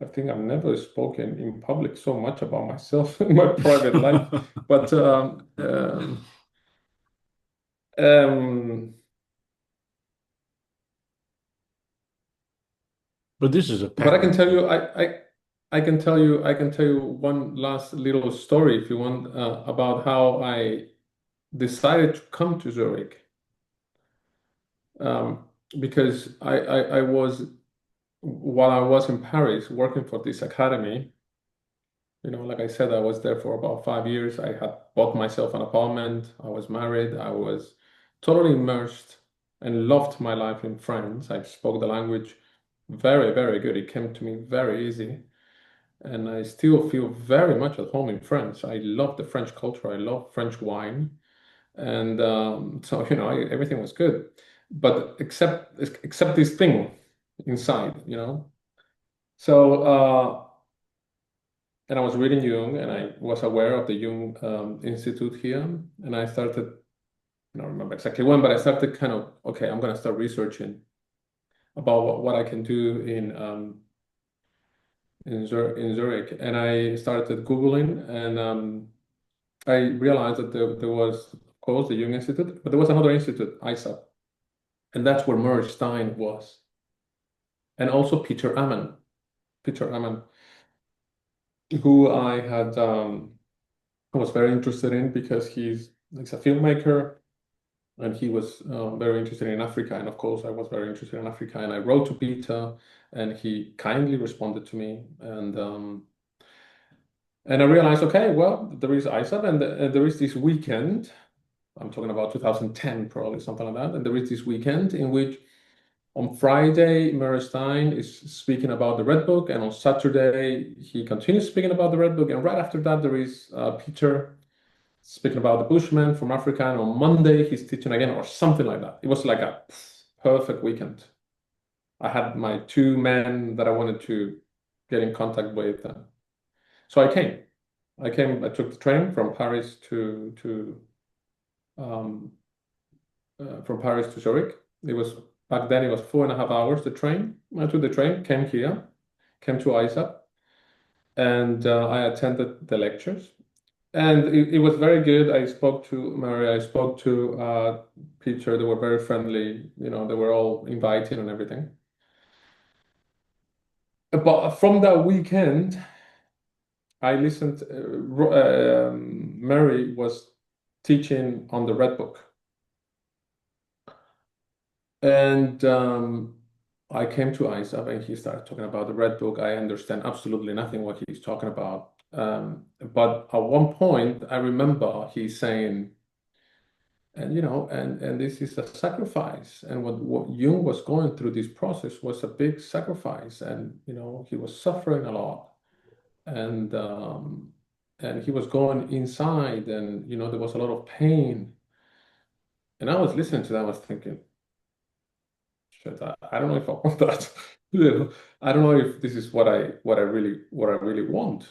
I think I've never spoken in public so much about myself in my private life. But um, But this is a but I can pattern tell thing. you, I can tell you one last little story if you want about how I decided to come to Zurich. Um, because I was while I was in Paris working for this academy. Like I said, I was there for about 5 years. I had bought myself an apartment. I was married. I was totally immersed and loved my life in France. I spoke the language very, very good. It came to me very easy. And I still feel very much at home in France. I love the French culture. I love French wine. And so, everything was good. But except this thing inside. So, and I was reading Jung, and I was aware of the Jung Institute here, and I started, I don't remember exactly when, but I started kind of, okay, I'm going to start researching about what I can do in Zurich, and I started Googling, and I realized that there was, of course, the Jung Institute, but there was another institute, ISAP, and that's where Murray Stein was, and also Peter Ammon, who I was very interested in because he's a filmmaker and he was very interested in Africa. And of course, I was very interested in Africa. And I wrote to Peter, and he kindly responded to me. And I realized, okay, well, there is ISAP, and there is this weekend. I'm talking about 2010, probably something like that. And there is this weekend in which on Friday, Stein is speaking about the Red Book, and on Saturday, he continues speaking about the Red Book. And right after that, there is Peter speaking about the Bushman from Africa, and on Monday he's teaching again, or something like that. It was like a perfect weekend. I had my two men that I wanted to get in contact with, so I came. I took the train from Paris to um, from Paris to Zurich. It was back then. It was 4.5 hours. The train. I took the train, came here, came to ISAP, and I attended the lectures. And it was very good. I spoke to Mary, I spoke to Peter. They were very friendly. They were all inviting and everything. But from that weekend, I listened. Mary was teaching on the Red Book. And I came to ISAP and he started talking about the Red Book. I understand absolutely nothing what he's talking about. But at one point, I remember he's saying, and this is a sacrifice. And what Jung was going through this process was a big sacrifice. And, he was suffering a lot. And he was going inside, and, there was a lot of pain. And I was listening to that, I was thinking, shit, I don't know if I want that. I don't know if this is what I really want.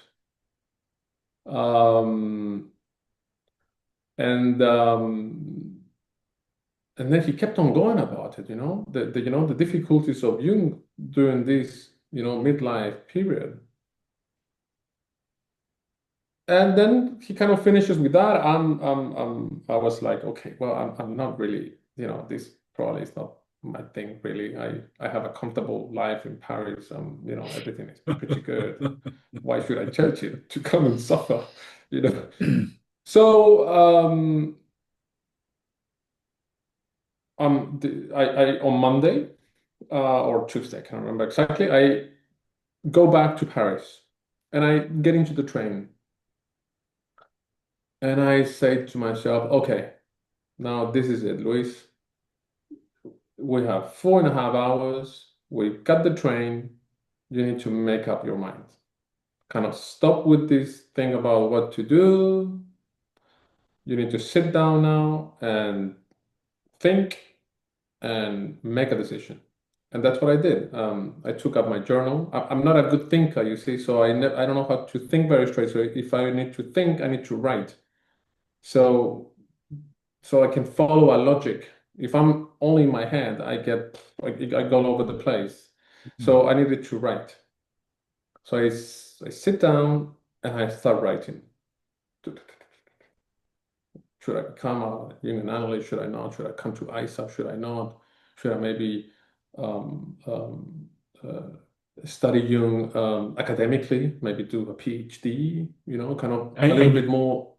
Um, and and then he kept on going about it, the difficulties of Jung during this, midlife period. And then he kind of finishes with that. I was like, okay, well, I'm not really, this probably is not my thing, really. I have a comfortable life in Paris. Everything is pretty good. Why should I change it to come and suffer, you know? So, on Monday or Tuesday, I can't remember exactly, I go back to Paris and I get into the train and I say to myself, okay, now this is it, Luis. We have 4.5 hours. We've got the train. You need to make up your mind. Kind of stop with this thing about what to do. You need to sit down now and think and make a decision. And that's what I did. I took up my journal. I'm not a good thinker, you see, so I don't know how to think very straight. So if I need to think, I need to write. So I can follow a logic. If I'm only in my head, I go all over the place. So I needed to write. So I sit down and I start writing. Should I become a Jungian analyst? Should I not? Should I come to ISAP? Should I not? Should I maybe um, um, uh, study Jung academically, maybe do a PhD, kind of a little And bit you, more.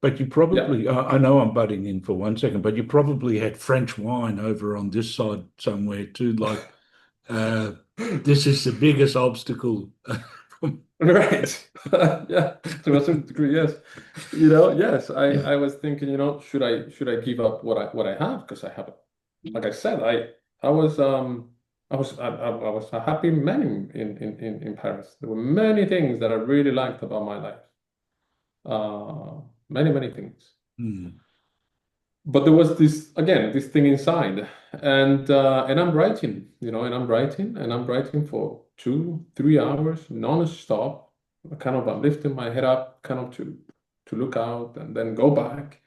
but you Yeah. probably, I know I'm butting in for 1 second, but you probably had French wine over on this side somewhere too. Like, uh, this is the biggest obstacle. Right. Yeah, to a certain degree, yes. Yes, I was thinking, should I give up what I have? Because I have, like I said, I was a happy man in Paris. There were many things that I really liked about my life. Many, many things. Hmm, But there was this thing inside, and I'm writing, and I'm writing for 2, 3 hours non-stop. I'm lifting my head up, kind of to look out and then go back.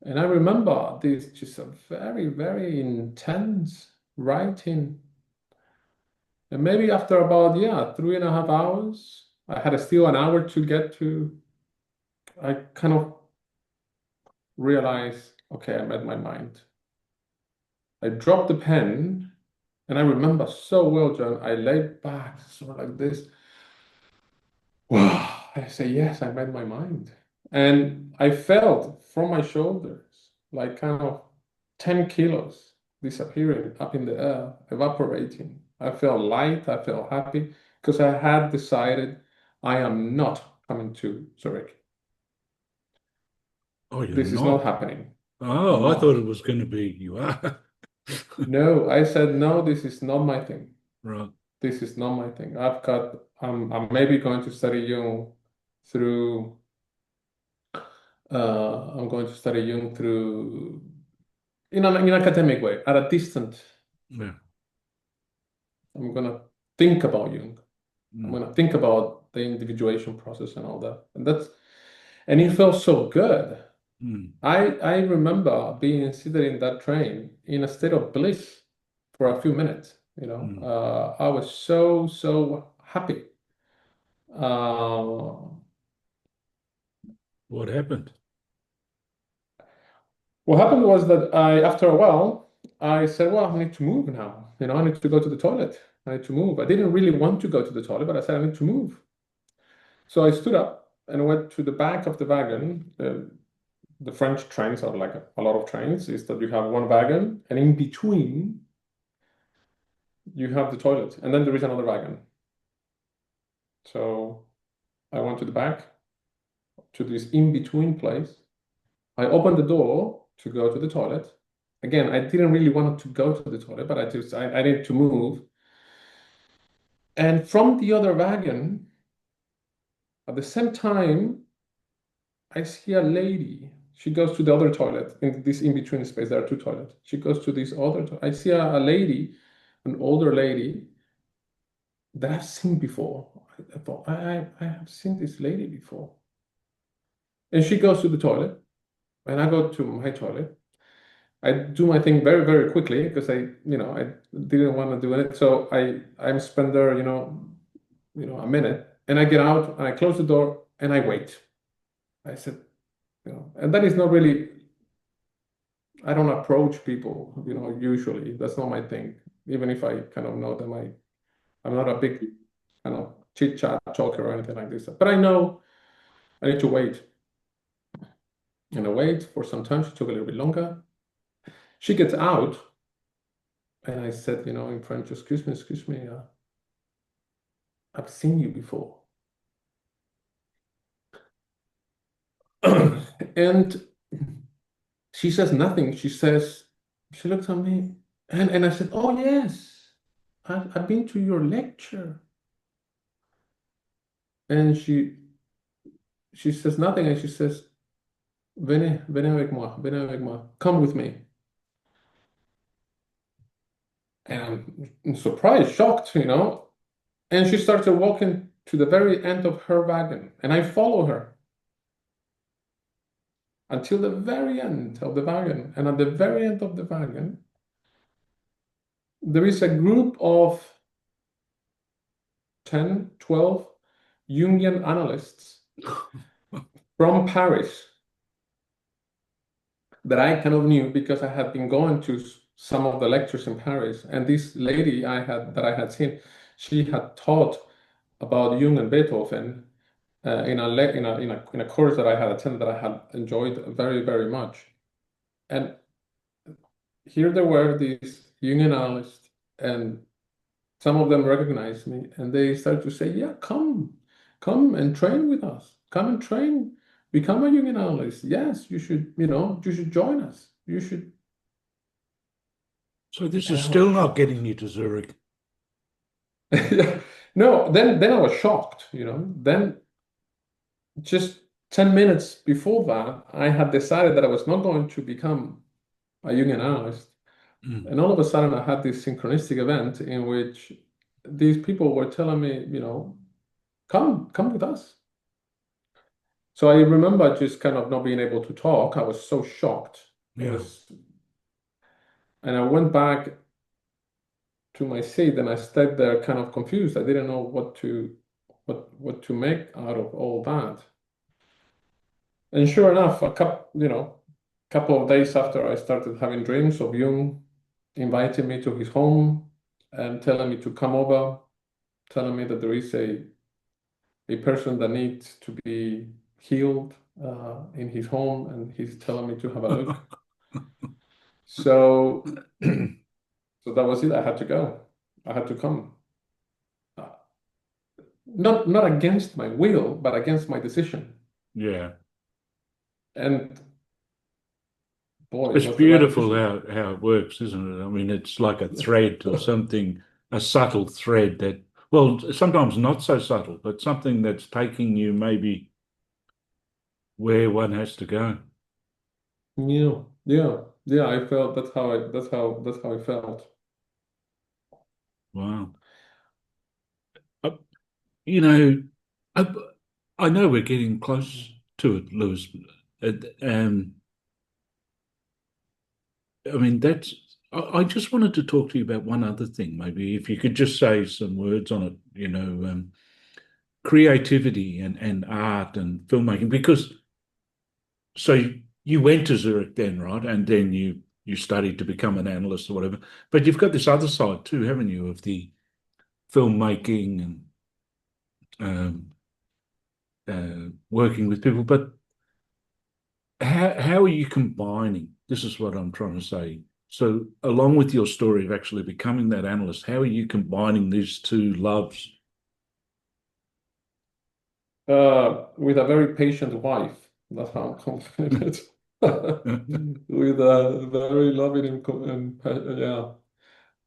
And I remember this just a very, very intense writing. And maybe after about, yeah, 3.5 hours, I had still an hour to get to. I kind of realized, okay, I made my mind. I dropped the pen, and I remember so well, John. I laid back, sort of like this. Wow. I say, yes, I made my mind. And I felt from my shoulders like kind of 10 kilos disappearing up in the air, evaporating. I felt light, I felt happy because I had decided I am not coming to Zurich. oh, you're This is not not. happening. I'm Oh, I thought not. it was going to be you are. No, I said, no, this is not my thing. Right. This is not my thing. I'm maybe going to study Jung through, I'm going to study Jung through, in an academic way, at a distance. Yeah. I'm going to think about Jung. I'm Mm, going to think about the individuation process and all that. And it felt so good. mm, I remember being seated in that train in a state of bliss for a few minutes. mm. I was so, so happy. Uh, What happened? what happened was that after a while, I said, well, I need to move now. I need to go to the toilet. I need to move. I didn't really want to go to the toilet, but I said, I need to move. So I stood up and went to the back of the wagon. The French trains are like a lot of trains, is that you have one wagon, and in between, you have the toilet, and then there is another wagon. So I went to the back, to this in-between place. I opened the door to go to the toilet. Again, I didn't really want to go to the toilet, but I needed to move. And from the other wagon, at the same time, I see a lady. She goes to the other toilet in this in-between space. There are two toilets. She goes to this other toilet. I see a lady, an older lady that I've seen before. I thought, I have seen this lady before. And she goes to the toilet, and I go to my toilet. I do my thing very, very quickly because I didn't want to do it. So I spend there, a minute, and I get out and I close the door and I wait. I said, and that is not really. I don't approach people, usually. That's not my thing. Even if I kind of know them, I'm not a big kind of chit chat talker or anything like this. But I know I need to wait. And I wait for some time. She took a little bit longer. She gets out, and I said, in French, excuse me, I've seen you before. And she says nothing. She looks at me, and I said, oh, yes, I've been to your lecture. And she says nothing, and she says, venez avec moi, come with me. And I'm surprised, shocked. And she started walking to the very end of her wagon, and I follow her until the very end of the wagon. And at the very end of the wagon, there is a group of 10, 12 Jungian analysts from Paris that I kind of knew because I had been going to some of the lectures in Paris. And this lady that I had seen, she had taught about Jung and Beethoven in a course that I had attended that I had enjoyed very, very much. And here there were these Jungian analysts, and some of them recognized me, and they started to say, "Yeah, come and train with us. Come and train. Become a Jungian analyst. Yes, you should join us. You should." So this And is I was still not shocked. getting you to Zurich. No, then I was shocked, Then just 10 minutes before that, I had decided that I was not going to become a Jungian analyst. Mm. And all of a sudden, I had this synchronistic event in which these people were telling me, come with us. So I remember just kind of not being able to talk. I was so shocked. Yeah. And I went back to my seat and I stayed there kind of confused. I didn't know what to make out of all that. And sure enough, couple of days after, I started having dreams of Jung inviting me to his home and telling me to come over, telling me that there is a person that needs to be healed in his home, and he's telling me to have a look. So, so that was it. I had to go. I had to come. Uh, not against my will, but against my decision. Yeah. And boy, it It's was the right beautiful decision. how it works, isn't it? I mean, it's like a thread or something, a subtle thread that, well, sometimes not so subtle, but something that's taking you maybe where one has to go. Yeah, yeah, yeah. I felt that's how I felt. Wow. Uh, you know, I, I know we're getting close to it, Lewis. Um, I mean, I just wanted to talk to you about one other thing, maybe if you could just say some words on it, creativity and art and filmmaking, because so you went to Zurich then, right? And then you studied to become an analyst or whatever. But you've got this other side too, haven't you, of the filmmaking and working with people. But how are you combining? This is what I'm trying to say. So, along with your story of actually becoming that analyst, how are you combining these two loves? With a very patient wife. That's how I'm combining it. With a very loving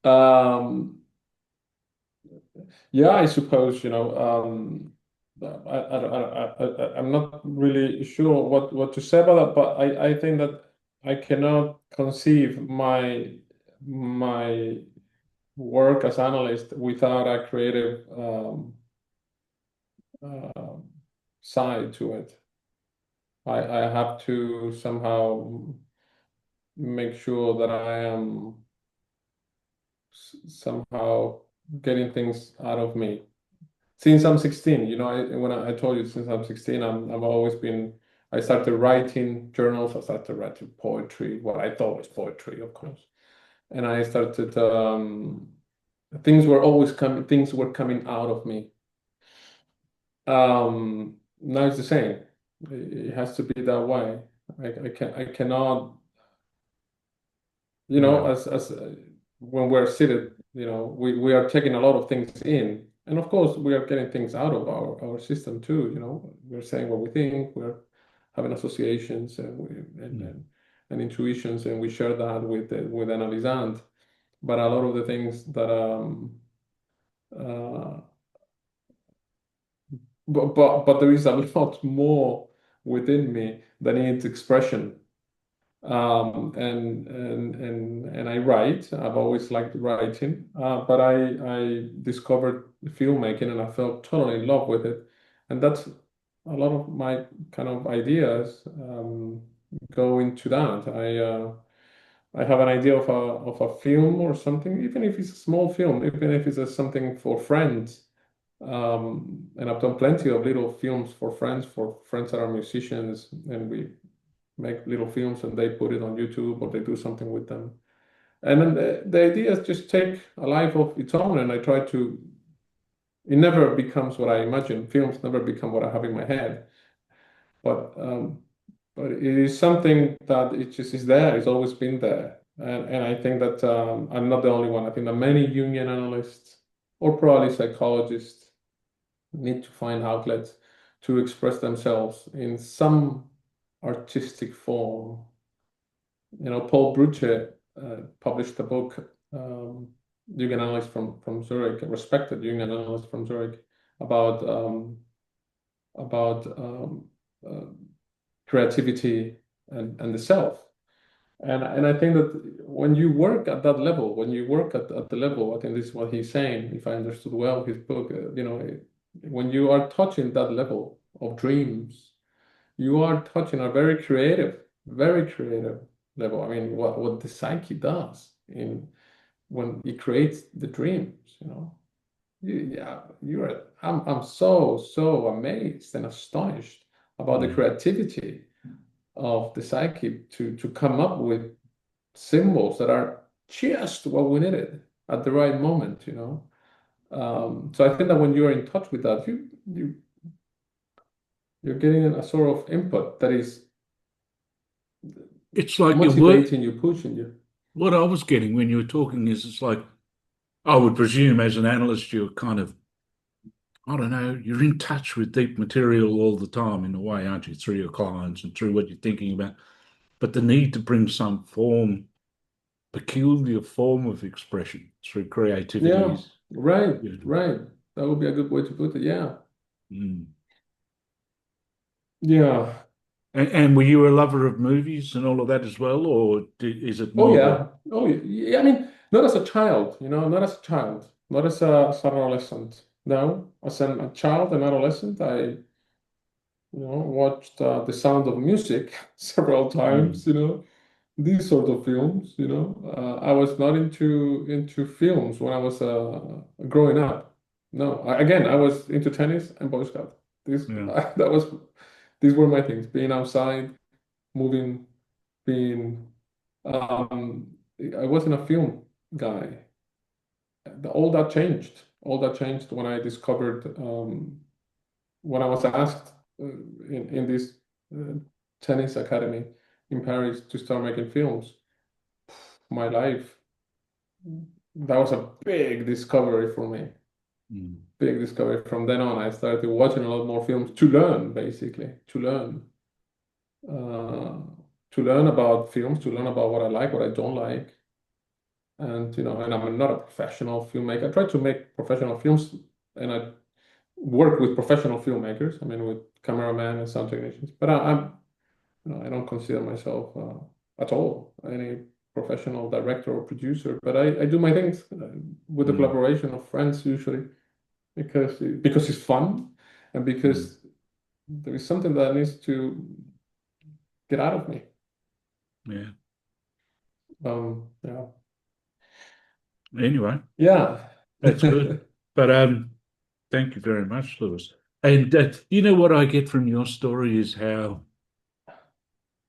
yeah. Yeah, I suppose, I'm not really sure what to say about that, but I think that I cannot conceive my work as analyst without a creative uh, side to it. I have to somehow make sure that I am somehow getting things out of me. Since I'm 16, when I told you since I'm 16, I've always been. I started writing journals. I started writing poetry, what I thought was poetry, of course. And I started. Things were coming out of me. Now it's the same. It has to be that way. I cannot, Yeah. as when we're seated, we are taking a lot of things in, and of course we are getting things out of our system too. We're saying what we think, we're having associations Mm. and intuitions, and we share that with analysand. But a lot of the things that uh, but there is a lot more within me that needs expression. And I write. I've always liked writing, but I discovered filmmaking and I fell totally in love with it. And that's a lot of my kind of ideas go into that. I have an idea of a film or something, even if it's a small film, even if it's something for friends. And I've done plenty of little films for friends that are musicians, and we make little films and they put it on YouTube or they do something with them. And then the idea is just take a life of its own, and I try to, it never becomes what I imagine. Films never become what I have in my head. But it is something that it just is there. It's always been there, and I think that I'm not the only one. I think that many Jungian analysts or probably psychologists need to find outlets to express themselves in some artistic form. Paul Bruche published a book, Jungian analyst from Zurich, a respected Jungian analyst from Zurich, about about uh, creativity and the self. And I think that when you work at that level, when you work at the level, I think this is what he's saying, if I understood well his book, when you are touching that level of dreams, you are touching a very creative level. I mean, what the psyche does when it creates the dreams. I'm so amazed and astonished about the creativity of the psyche to come up with symbols that are just what we needed at the right moment. So I think that when you're in touch with that, you're getting a sort of input that is It's like your work. motivating you, pushing you. What I was getting when you were talking is it's like, I would presume as an analyst, you're kind of, I don't know, you're in touch with deep material all the time in a way, aren't you? Through your clients and through what you're thinking about. But the need to bring some peculiar form of expression through creativity Yeah, is. right, Yeah. right. That would be a good way to put it. Yeah. Mm. Yeah. And were you a lover of movies and all of that as well, or is it Oh more the? yeah. Oh yeah. I mean, not as a child, not as a child, not as an adolescent. No, as a child and adolescent, I watched The Sound of Music several times, Mm. these sort of films, I was not into films when I was growing up. No, again, I was into tennis and Boy Scout. This Yeah. that was these were my things. Being outside, moving, being I wasn't a film guy. All that changed. All that changed when I discovered when I was asked in this uh, tennis academy in Paris to start making films. My life, that was a big discovery for me. Mm. Big discovery. From then on, I started watching a lot more films to learn, basically, uh, to learn about films, to learn about what I like, what I don't like. And I'm not a professional filmmaker. I try to make professional films, and I work with professional filmmakers. I mean, with cameramen and sound technicians. But I don't consider myself at all any professional director or producer. But I do my things with the Mm. collaboration of friends usually because it's fun and Mm. because there is something that needs to get out of me. Yeah. Yeah. Anyway, Yeah. that's good. But thank you very much, Lewis. And you know what I get from your story is how,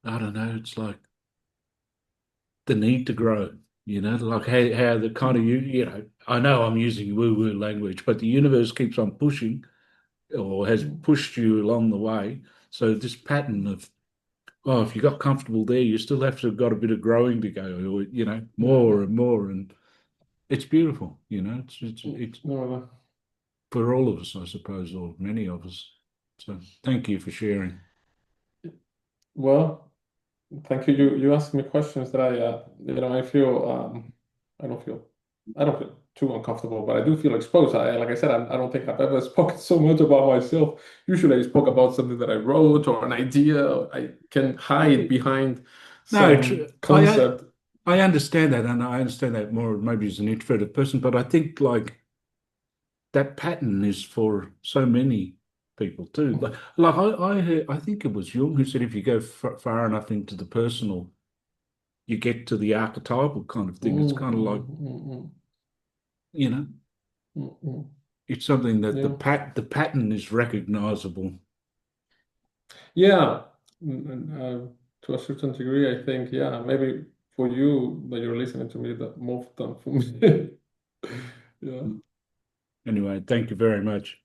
I don't know, it's like the need to grow, like how the kind of, I know I'm using woo-woo language, but the universe keeps on pushing or has pushed you along the way. So this pattern of, oh, if you got comfortable there, you still have to have got a bit of growing to go, or, more and more. And it's beautiful, it's No, no. for all of us, I suppose, or many of us. So thank you for sharing. Well, thank you. You asked me questions that I feel I don't feel too uncomfortable, but I do feel exposed. Like I said, I don't think I've ever spoken so much about myself. Usually, I spoke about something that I wrote or an idea. I can hide behind No, some concept. I understand that, and I understand that more maybe as an introverted person, but I think like that pattern is for so many people too. Like I think it was Jung who said if you go far enough into the personal, you get to the archetypal kind of thing. It's Mm, kind of like, mm, mm, you know, mm, mm. it's something that Yeah. the pattern is recognizable. Yeah. To a certain degree, I think, yeah, maybe for you that you're listening to me, that more than for me. Yeah. Anyway, thank you very much.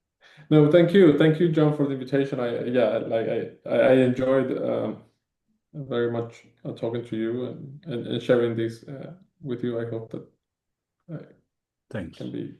No, thank you, John, for the invitation. I enjoyed very much talking to you and sharing this with you. I hope that Thanks. can be